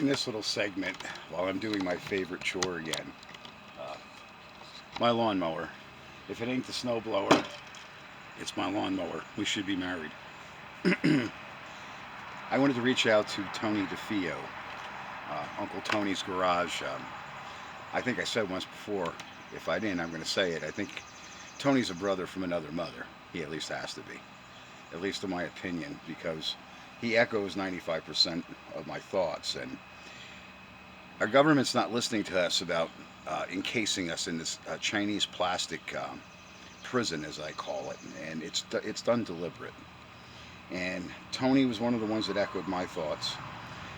in this little segment while I'm doing my favorite chore again. Uh, my lawnmower. If it ain't the snowblower, it's my lawnmower. We should be married. I wanted to reach out to Tony DeFeo, Uncle Tony's Garage. I think I said once before, if I didn't, I'm going to say it. I think Tony's a brother from another mother. He at least has to be, at least in my opinion, because he echoes 95% of my thoughts. And our government's not listening to us about encasing us in this Chinese plastic prison, as I call it, and it's done deliberate. And Tony was one of the ones that echoed my thoughts.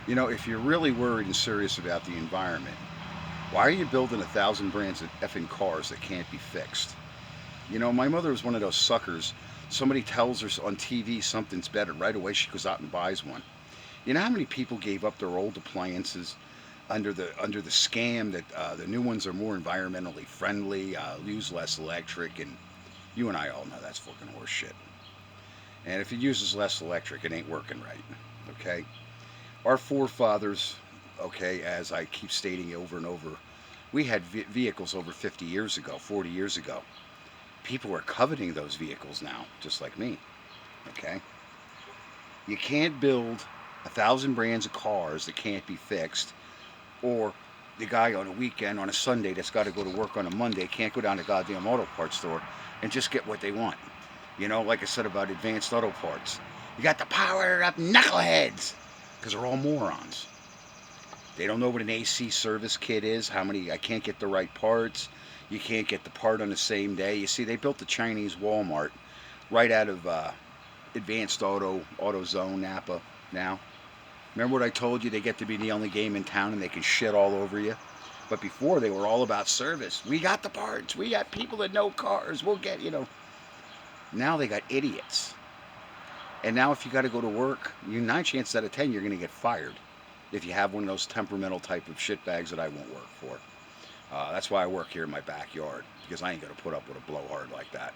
You know, if you're really worried and serious about the environment, why are you building 1,000 brands of effing cars that can't be fixed? You know, my mother was one of those suckers. Somebody tells her on TV something's better, right away she goes out and buys one. You know how many people gave up their old appliances under the scam that the new ones are more environmentally friendly, use less electric, and you and I all know that's fucking horse shit. And if it uses less electric, it ain't working right. Okay? Our forefathers, okay, as I keep stating over and over, we had vehicles over 50 years ago, 40 years ago. People are coveting those vehicles now, just like me. Okay? You can't build 1,000 brands of cars that can't be fixed, or the guy on a weekend, on a Sunday, that's got to go to work on a Monday, can't go down to the goddamn auto parts store and just get what they want. You know, like I said about advanced auto parts. You got the power up knuckleheads, because they're all morons. They don't know what an AC service kit is, how many, I can't get the right parts, you can't get the part on the same day. You see, they built the Chinese Walmart right out of Advanced AutoZone, Napa now. Remember what I told you? They get to be the only game in town and they can shit all over you. But before, they were all about service. We got the parts. We got people that know cars. We'll get, you know. Now they got idiots. And now if you got to go to work, 9 chances out of 10 you're going to get fired if you have one of those temperamental type of shitbags that I won't work for. That's why I work here in my backyard, because I ain't going to put up with a blowhard like that.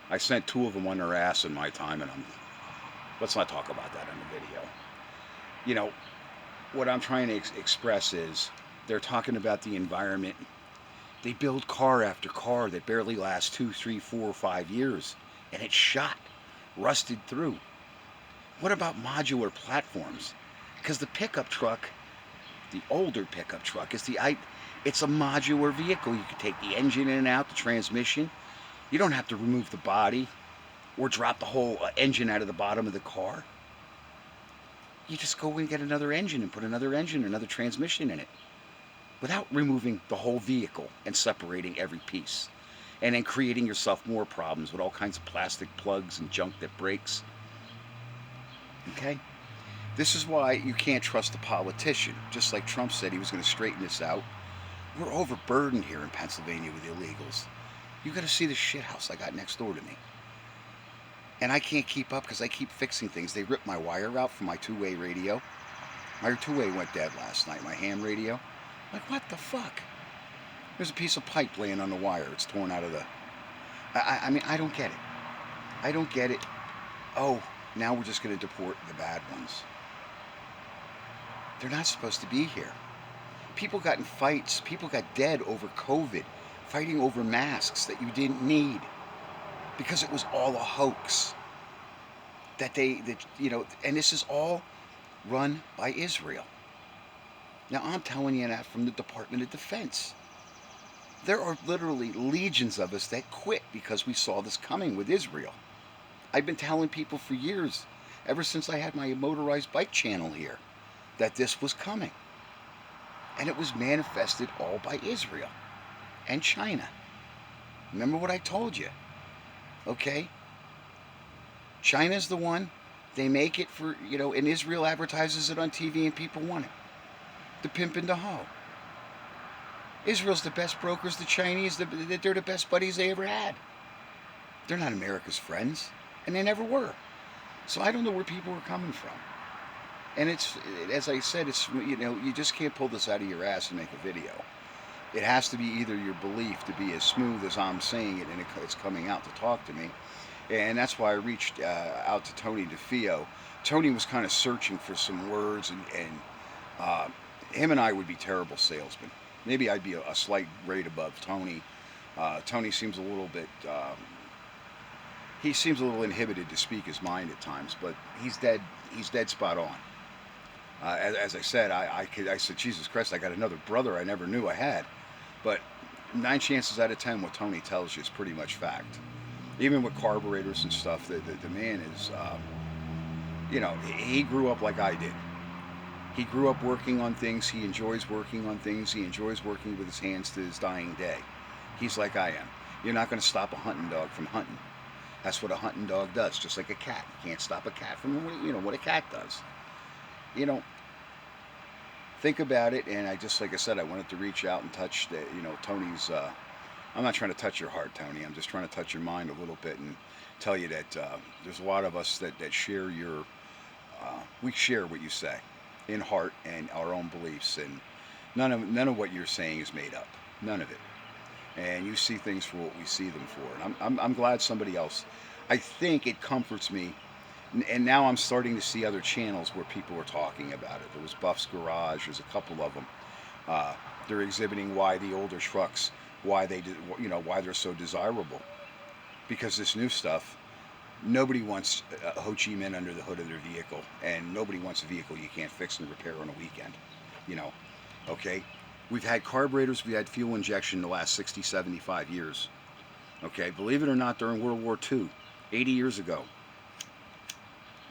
I sent 2 of them on their ass in my time, and let's not talk about that in the video. You know, what I'm trying to express is they're talking about the environment. They build car after car that barely lasts 2, 3, 4, 5 years, and it's shot, rusted through. What about modular platforms? Because the pickup truck, the older pickup truck, it's a modular vehicle. You can take the engine in and out, the transmission. You don't have to remove the body or drop the whole engine out of the bottom of the car. You just go and get another engine and put another engine, another transmission in it, without removing the whole vehicle and separating every piece, and then creating yourself more problems with all kinds of plastic plugs and junk that breaks. Okay? This is why you can't trust a politician. Just like Trump said he was going to straighten this out. We're overburdened here in Pennsylvania with illegals. You got to see the shithouse I got next door to me. And I can't keep up because I keep fixing things. They ripped my wire out from my two-way radio. My two-way went dead last night, my ham radio. Like, what the fuck? There's a piece of pipe laying on the wire. It's torn out of the... I mean, I don't get it. I don't get it. Oh, now we're just going to deport the bad ones. They're not supposed to be here. People got in fights. People got dead over COVID, fighting over masks that you didn't need, because it was all a hoax. And this is all run by Israel. Now, I'm telling you that from the Department of Defense. There are literally legions of us that quit because we saw this coming with Israel. I've been telling people for years, ever since I had my motorized bike channel here, that this was coming. And it was manifested all by Israel and China. Remember what I told you? Okay? China's the one. They make it for, and Israel advertises it on TV and people want it. The pimp and the hoe. Israel's the best brokers, the Chinese, they're the best buddies they ever had. They're not America's friends, and they never were. So I don't know where people are coming from. And it's, as I said, it's, you just can't pull this out of your ass and make a video. It has to be either your belief to be as smooth as I'm saying it, and it's coming out to talk to me. And that's why I reached out to Tony DeFeo, Tony was kind of searching for some words, and uh, him and I would be terrible salesmen. Maybe I'd be a slight grade above Tony. Tony seems a little bit. He seems a little inhibited to speak his mind at times, but he's dead. He's dead spot on. As I said, I said, Jesus Christ, I got another brother I never knew I had. But 9 chances out of 10, what Tony tells you is pretty much fact. Even with carburetors and stuff, the man is, you know, he grew up like I did. He grew up working on things. He enjoys working on things. He enjoys working with his hands to his dying day. He's like I am. You're not going to stop a hunting dog from hunting. That's what a hunting dog does, just like a cat. You can't stop a cat from, you know, what a cat does. You know, think about it, and like I said, I wanted to reach out and touch you know, Tony's. I'm not trying to touch your heart, Tony. I'm just trying to touch your mind a little bit and tell you that there's a lot of us that share your. We share what you say, in heart and our own beliefs, and none of what you're saying is made up. None of it. And you see things for what we see them for. And I'm glad somebody else. I think it comforts me. And now I'm starting to see other channels where people are talking about it. There was Buff's Garage. There's a couple of them. They're exhibiting why the older trucks, why they, you know, why they're so desirable. Because this new stuff, nobody wants a Ho Chi Minh under the hood of their vehicle, and nobody wants a vehicle you can't fix and repair on a weekend. You know, okay. We've had carburetors, we had fuel injection the last 60, 75 years. Okay, believe it or not, during World War II, 80 years ago,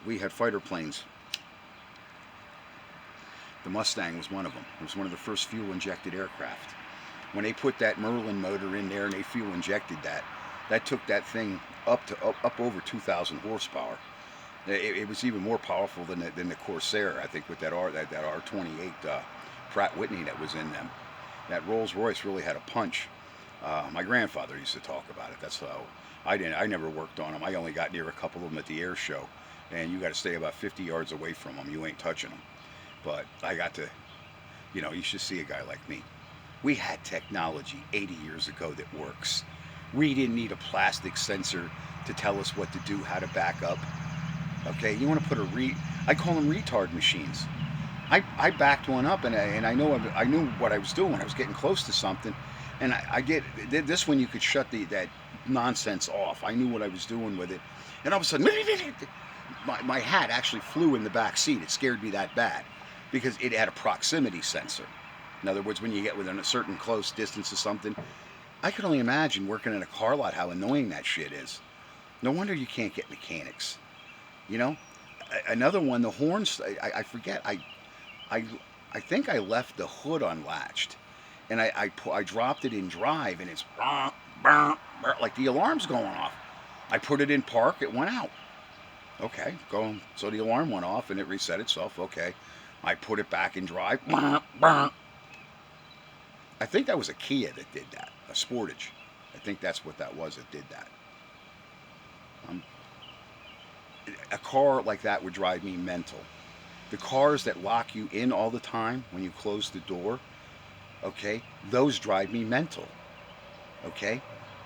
we had fighter planes. The Mustang was one of them. It was one of the first fuel-injected aircraft. When they put that Merlin motor in there and they fuel-injected that, that took that thing up over 2,000 horsepower. It was even more powerful than the Corsair, I think, with that R28 Pratt Whitney that was in them. That Rolls-Royce really had a punch. My grandfather used to talk about it. That's how I never worked on them. I only got near a couple of them at the air show, and you got to stay about 50 yards away from them. You ain't touching them. But I got to, you know, you should see a guy like me. We had technology 80 years ago that works. We didn't need a plastic sensor to tell us what to do, how to back up. Okay, you want to put I call them retard machines. I backed one up, and I knew what I was doing. I was getting close to something, and this one you could shut that nonsense off. I knew what I was doing with it, and all of a sudden, my hat actually flew in the back seat. It scared me that bad because it had a proximity sensor. In other words, when you get within a certain close distance of something, I could only imagine working in a car lot how annoying that shit is. No wonder you can't get mechanics. You know, another one, the horns. I forget. I think I left the hood unlatched, and I dropped it in drive, and it's like the alarm's going off. I put it in park, it went out. Okay, so the alarm went off and it reset itself. Okay, I put it back in drive. I think that was a Kia that did that, a Sportage. I think that's what that was that did that. A car like that would drive me mental. The cars that lock you in all the time when you close the door, okay, those drive me mental. Okay,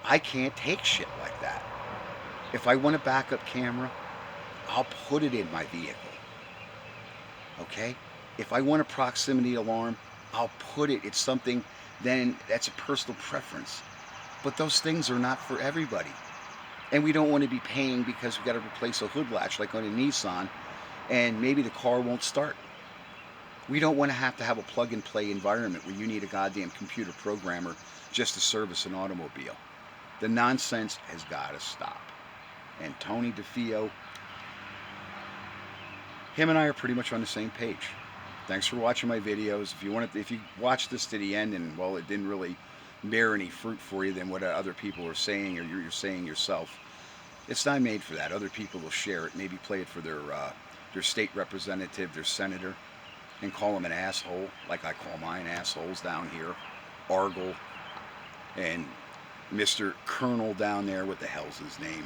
I can't take shit like that. If I want a backup camera, I'll put it in my vehicle. Okay, if I want a proximity alarm, I'll put it. It's something, then that's a personal preference. But those things are not for everybody. And we don't want to be paying because we've got to replace a hood latch like on a Nissan, and maybe the car won't start. We don't want to have a plug-and-play environment where you need a goddamn computer programmer just to service an automobile. The nonsense has got to stop. And Tony DeFeo, him and I are pretty much on the same page. Thanks for watching my videos. If you watched this to the end and, well, it didn't really bear any fruit for you than what other people are saying or you're saying yourself, it's not made for that. Other people will share it, maybe play it for their state representative, their senator, and call them an asshole, like I call mine assholes down here. Argle and Mr. Colonel down there, what the hell's his name?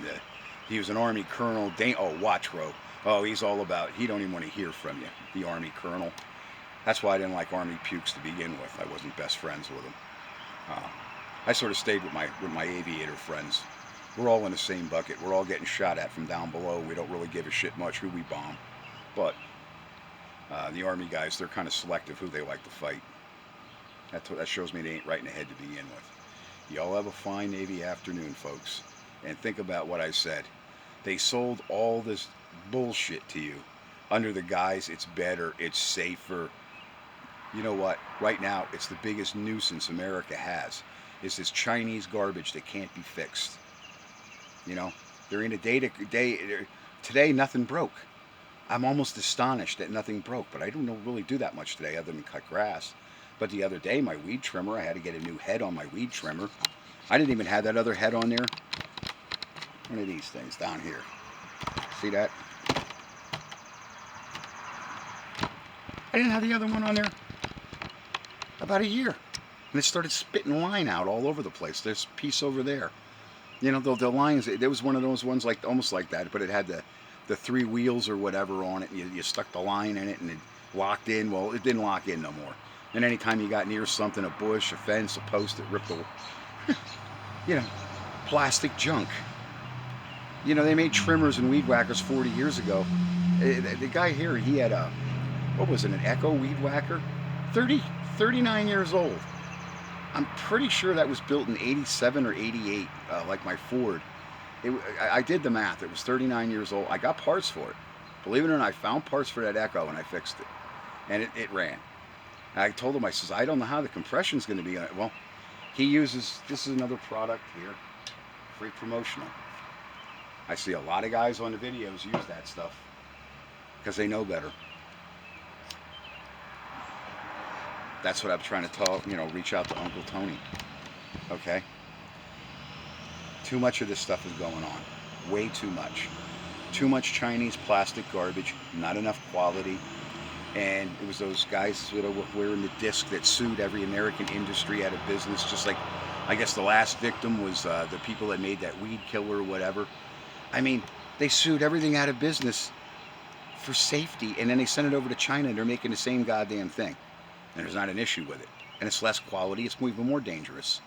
He was an Army Colonel. Watchrow. Oh, he's all about, he don't even want to hear from you, the Army Colonel. That's why I didn't like Army pukes to begin with. I wasn't best friends with him. I sort of stayed with my aviator friends. We're all in the same bucket. We're all getting shot at from down below. We don't really give a shit much who we bomb. But the Army guys, they're kind of selective who they like to fight. That shows me they ain't right in the head to begin with. Y'all have a fine Navy afternoon, folks. And think about what I said. They sold all this bullshit to you under the guise it's better, it's safer. You know what? Right now, it's the biggest nuisance America has. Is this Chinese garbage that can't be fixed. You know, they're in a day. Today, nothing broke. I'm almost astonished that nothing broke, but I don't really do that much today other than cut grass. But the other day, my weed trimmer, I had to get a new head on my weed trimmer. I didn't even have that other head on there. One of these things down here. See that? I didn't have the other one on there about a year. And it started spitting line out all over the place. There's a piece over there. You know, the lines, there was one of those ones like almost like that, but it had the three wheels or whatever on it. And you stuck the line in it and it locked in. Well, it didn't lock in no more. And anytime you got near something, a bush, a fence, a post, it ripped the, you know, plastic junk. You know, they made trimmers and weed whackers 40 years ago. The guy here, he had a, what was it, an Echo weed whacker? 39 years old. I'm pretty sure that was built in 87 or 88, like my Ford. I did the math. It was 39 years old. I got parts for it. Believe it or not, I found parts for that Echo and I fixed it. And it ran. And I told him, I says, I don't know how the compression's going to be on it. Well, he uses, this is another product here, free promotional. I see a lot of guys on the videos use that stuff because they know better. That's what I'm trying to tell, you know, reach out to Uncle Tony. Okay? Too much of this stuff is going on. Way too much. Too much Chinese plastic garbage, not enough quality. And it was those guys that were wearing the disc that sued every American industry out of business, just like, I guess the last victim was the people that made that weed killer or whatever. I mean, they sued everything out of business for safety, and then they sent it over to China, and they're making the same goddamn thing. And there's not an issue with it. And it's less quality, it's even more dangerous.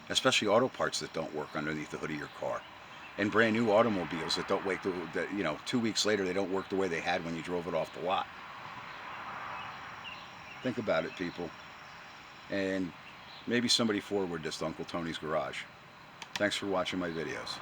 Especially auto parts that don't work underneath the hood of your car. And brand new automobiles that don't work, you know, 2 weeks later they don't work the way they had when you drove it off the lot. Think about it, people. And maybe somebody forward this to Uncle Tony's Garage. Thanks for watching my videos.